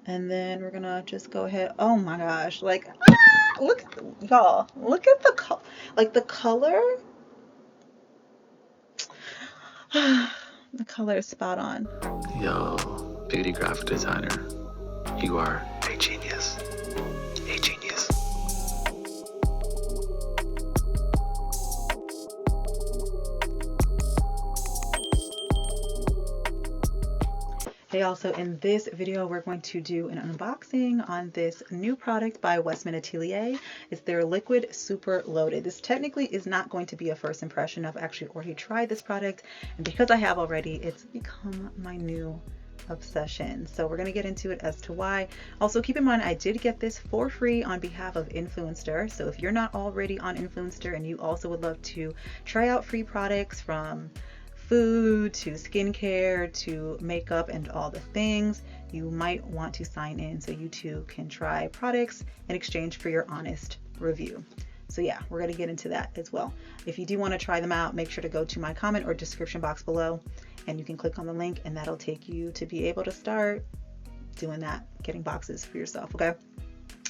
And then we're gonna just go ahead. Oh my gosh, like look, y'all, look at the color. The color is spot on. Yo, beauty graphic designer, you are a genius. A genius. Hey, also in this video, we're going to do an unboxing on this new product by Westman Atelier. It's their liquid super loaded. This technically is not going to be a first impression. I've actually already tried this product, and because I have already, it's become my new obsession. So we're going to get into it as to why. Also, keep in mind, I did get this for free on behalf of Influenster. So if you're not already on Influenster and you also would love to try out free products from food to skincare to makeup and all the things, you might want to sign in so you too can try products in exchange for your honest review. So yeah, we're going to get into that as well. If you do want to try them out, make sure to go to my comment or description box below and you can click on the link and that'll take you to be able to start doing that, getting boxes for yourself. Okay.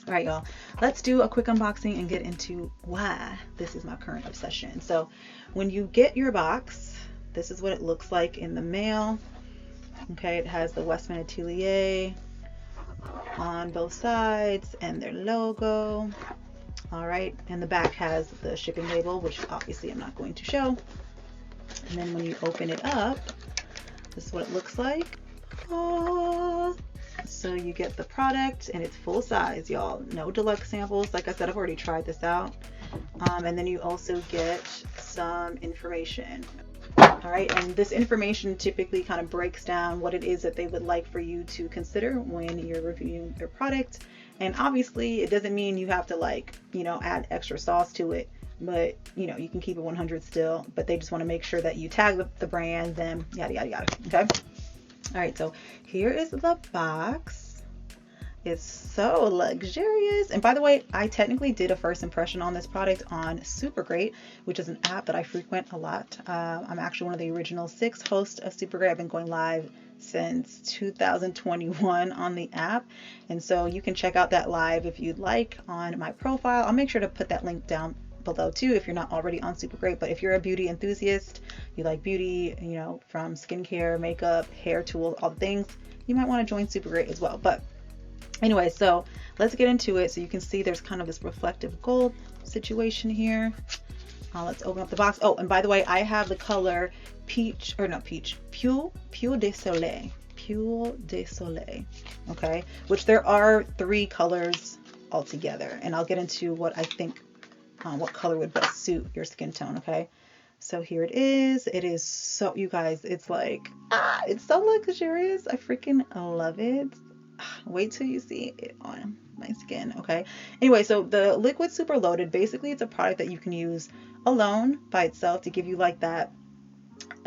All right, y'all, let's do a quick unboxing and get into why this is my current obsession. So when you get your box, this is what it looks like in the mail. Okay, it has the Westman Atelier on both sides and their logo. All right, and the back has the shipping label, which obviously I'm not going to show. And then when you open it up, this is what it looks like. Oh, so you get the product and it's full size, y'all. No deluxe samples. Like I said, I've already tried this out. And then you also get some information. All right, and this information typically kind of breaks down what it is that they would like for you to consider when you're reviewing their product. And obviously it doesn't mean you have to, like, you know, add extra sauce to it, but you know, you can keep it 100 still, but they just want to make sure that you tag the brand, them, yada yada yada. Okay. All right, so here is the box. It's so luxurious. And by the way, I technically did a first impression on this product on Super Great, which is an app that I frequent a lot. I'm actually one of the original 6 hosts of Super Great. I've been going live since 2021 on the app. And so you can check out that live if you'd like on my profile. I'll make sure to put that link down below too if you're not already on Super Great. But if you're a beauty enthusiast, you like beauty, you know, from skincare, makeup, hair tools, all the things, you might want to join Super Great as well. But anyway, so let's get into it. So you can see there's kind of this reflective gold situation here. Let's open up the box. Oh, and by the way, I have the color peach, or not peach, Peau de Soleil. Peau de Soleil. Okay, which there are 3 colors altogether. And I'll get into what I think, what color would best suit your skin tone. Okay. So here it is. It is so, you guys, it's like, it's so luxurious. I freaking love it. Wait till you see it on my skin. Okay, anyway, so the liquid super loaded, basically it's a product that you can use alone by itself to give you like that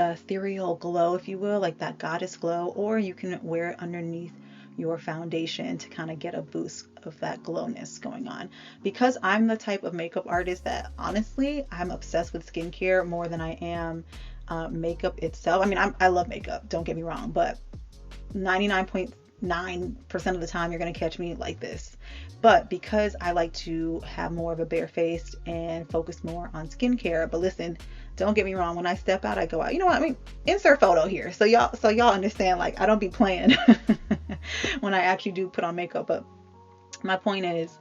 ethereal glow, if you will, like that goddess glow, or you can wear it underneath your foundation to kind of get a boost of that glowness going on. Because I'm the type of makeup artist that honestly I'm obsessed with skincare more than I am makeup itself. I mean, I love makeup, don't get me wrong, but 99.9% of the time you're going to catch me like this. But because I like to have more of a bare face and focus more on skincare, but listen, don't get me wrong, when I step out, I go out, you know what I mean, insert photo here so y'all understand, like, I don't be playing when I actually do put on makeup. But my point is,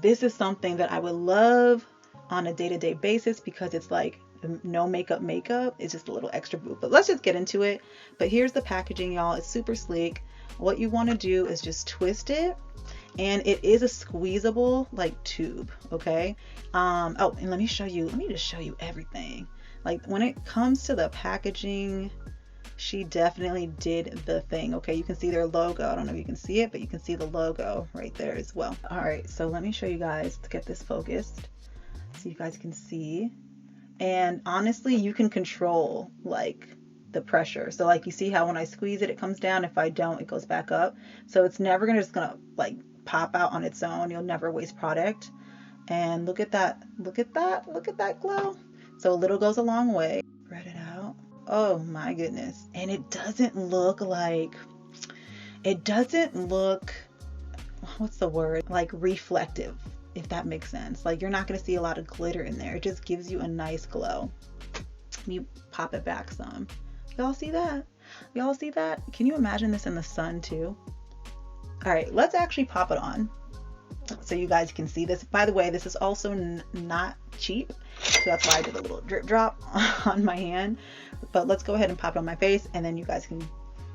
this is something that I would love on a day-to-day basis because it's like no makeup. It's just a little extra boost. But let's just get into it. But here's the packaging, y'all. It's super sleek. What you want to do is just twist it, and it is a squeezable like tube. Okay. Oh, and let me just show you everything. Like, when it comes to the packaging, she definitely did the thing. Okay, you can see their logo. I don't know if you can see it, but you can see the logo right there as well. All right, so let me show you guys to get this focused so you guys can see. And honestly, you can control like the pressure. So like, you see how when I squeeze it, it comes down. If I don't, it goes back up. So it's never just gonna like pop out on its own. You'll never waste product. And look at that glow. So a little goes a long way. Spread it out. Oh my goodness. And it doesn't look what's the word? Like reflective, if that makes sense. Like you're not going to see a lot of glitter in there. It just gives you a nice glow. You pop it back some. Y'all see that? Y'all see that? Can you imagine this in the sun too? All right, let's actually pop it on so you guys can see this. By the way, this is also not cheap, so that's why I did a little drip drop on my hand. But let's go ahead and pop it on my face, and then you guys can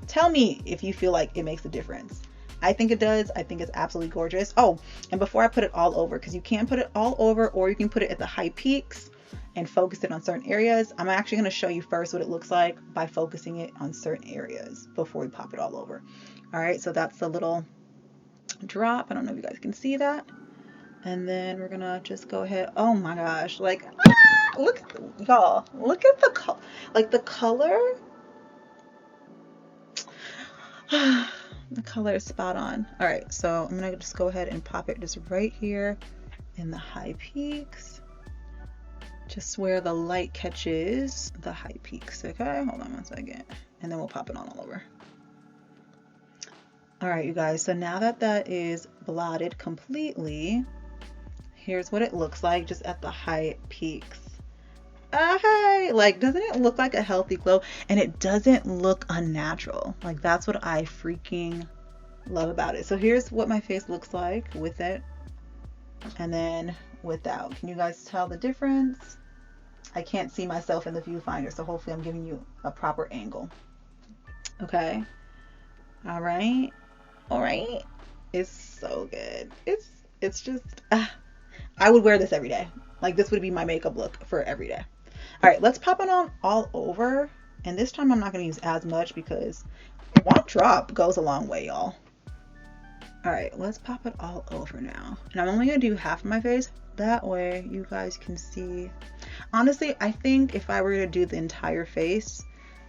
tell me if you feel like it makes a difference. I think it does. I think it's absolutely gorgeous. Oh, and before I put it all over, because you can put it all over, or you can put it at the high peaks and focus it on certain areas. I'm actually going to show you first what it looks like by focusing it on certain areas before we pop it all over. All right, so that's the little drop. I don't know if you guys can see that. And then we're gonna just go ahead. Oh my gosh, like look, y'all, look at the color. The color is spot on. All right, so I'm gonna just go ahead and pop it just right here in the high peaks, just where the light catches the high peaks. Okay, hold on one second, and then we'll pop it on all over. All right, you guys, so now that that is blotted completely, here's what it looks like just at the high peaks. Hey, like, doesn't it look like a healthy glow? And it doesn't look unnatural. Like, that's what I freaking love about it. So here's what my face looks like with it, and then without. Can you guys tell the difference? I can't see myself in the viewfinder, so hopefully I'm giving you a proper angle. Okay. All right. All right. It's so good. It's just, I would wear this every day. Like, this would be my makeup look for every day. All right, let's pop it on all over. And this time I'm not going to use as much because one drop goes a long way, y'all. All right, let's pop it all over now. And I'm only going to do half of my face. That way you guys can see. Honestly, I think if I were to do the entire face,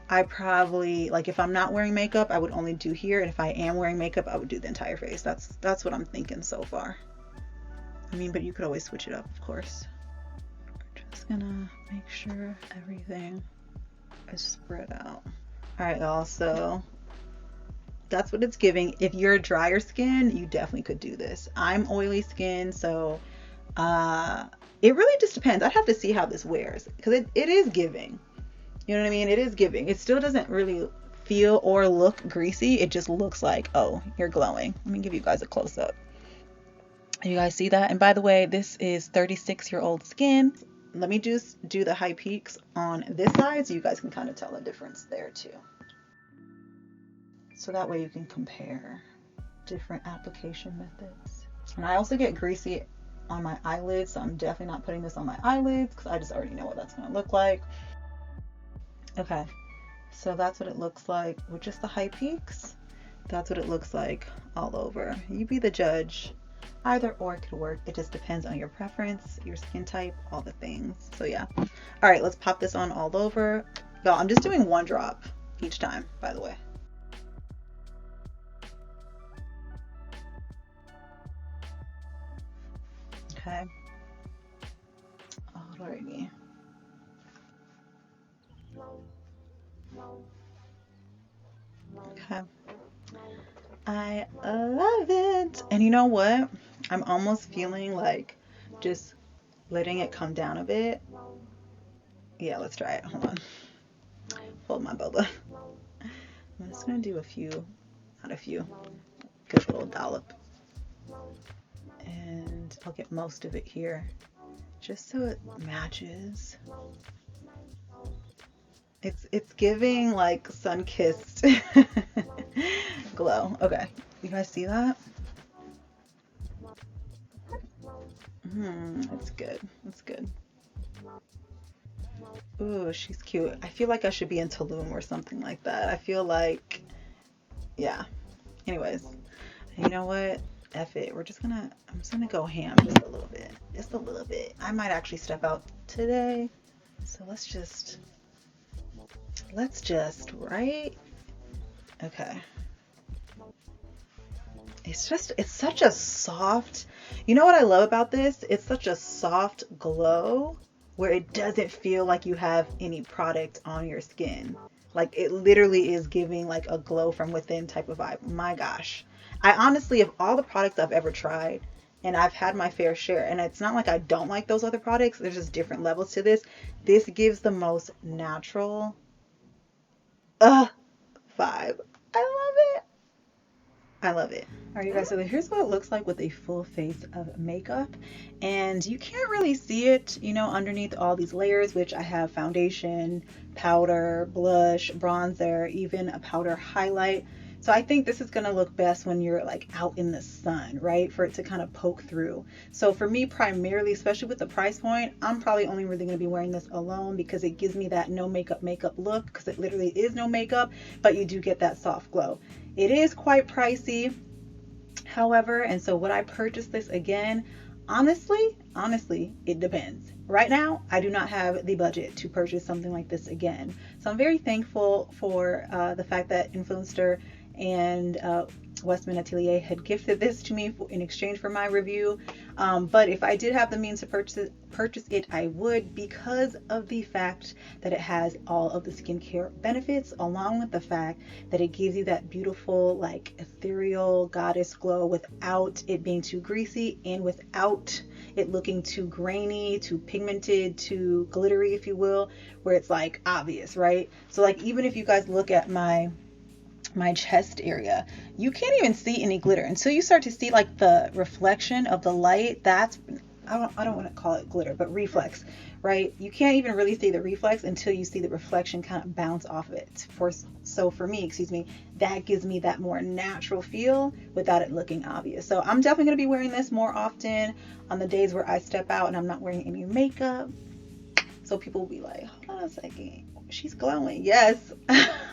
I probably, like, if I'm not wearing makeup, I would only do here. And if I am wearing makeup, I would do the entire face. That's what I'm thinking so far. I mean, but you could always switch it up, of course. We're just gonna make sure everything is spread out. All right, y'all, so that's what it's giving. If you're drier skin, you definitely could do this. I'm oily skin, so it really just depends. I'd have to see how this wears, because it is giving. You know what I mean? It is giving. It still doesn't really feel or look greasy. It just looks like, oh, you're glowing. Let me give you guys a close-up. You guys see that? And by the way, this is 36-year-old skin. Let me just do the high peaks on this side so you guys can kind of tell the difference there too. So that way you can compare different application methods. And I also get greasy on my eyelids, so I'm definitely not putting this on my eyelids because I just already know what that's going to look like. Okay, so that's what it looks like with just the high peaks. That's what it looks like all over. You be the judge. Either or could work. It just depends on your preference, your skin type, all the things. So yeah. All right, let's pop this on all over. Y'all, I'm just doing one drop each time, by the way. Okay. Alrighty. Okay. I love it. And you know what? I'm almost feeling like just letting it come down a bit. Yeah, let's try it. Hold on. Hold my boba. I'm just going to do a few, not a few, good little dollop. And I'll get most of it here just so it matches. It's giving like sun-kissed glow. Okay, you guys see that? That's good. That's good. Ooh, she's cute. I feel like I should be in Tulum or something like that. I feel like, yeah. Anyways, you know what? F it. I'm just gonna go ham just a little bit. Just a little bit. I might actually step out today. So let's just, right? Okay. It's such a soft, you know what I love about this? It's such a soft glow where it doesn't feel like you have any product on your skin. Like it literally is giving like a glow from within type of vibe. My gosh. I honestly, of all the products I've ever tried, and I've had my fair share, and it's not like I don't like those other products, there's just different levels to this. This gives the most natural uh vibe. I love it. I love it. All right, you guys, so here's what it looks like with a full face of makeup. And you can't really see it, you know, underneath all these layers, which I have foundation, powder, blush, bronzer, even a powder highlight. So I think this is going to look best when you're like out in the sun, right? For it to kind of poke through. So for me, primarily, especially with the price point, I'm probably only really going to be wearing this alone because it gives me that no makeup look, because it literally is no makeup, but you do get that soft glow. It is quite pricey, however, and so would I purchase this again? Honestly, it depends. Right now, I do not have the budget to purchase something like this again. So I'm very thankful for the fact that Influenster and Westman Atelier had gifted this to me in exchange for my review. But if I did have the means to purchase it, I would, because of the fact that it has all of the skincare benefits, along with the fact that it gives you that beautiful, like, ethereal goddess glow without it being too greasy and without it looking too grainy, too pigmented, too glittery, if you will, where it's like obvious, right? So like, even if you guys look at my chest area, you can't even see any glitter until you start to see like the reflection of the light. That's, I don't want to call it glitter, but reflex, right? You can't even really see the reflex until you see the reflection kind of bounce off of it. So for me, excuse me, that gives me that more natural feel without it looking obvious. So I'm definitely going to be wearing this more often on the days where I step out and I'm not wearing any makeup. So people will be like, hold on a second, she's glowing. Yes,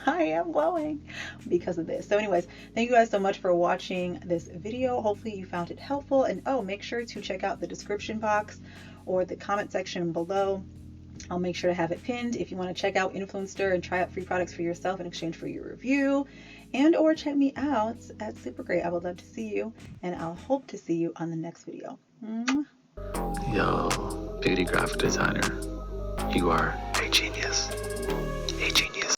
I am glowing because of this. So anyways, thank you guys so much for watching this video. Hopefully you found it helpful, and make sure to check out the description box or the comment section below. I'll make sure to have it pinned if you want to check out Influenster and try out free products for yourself in exchange for your review, and or check me out at Super Great. I would love to see you, and I'll hope to see you on the next video. Yo, beauty graphic designer, you are a genius.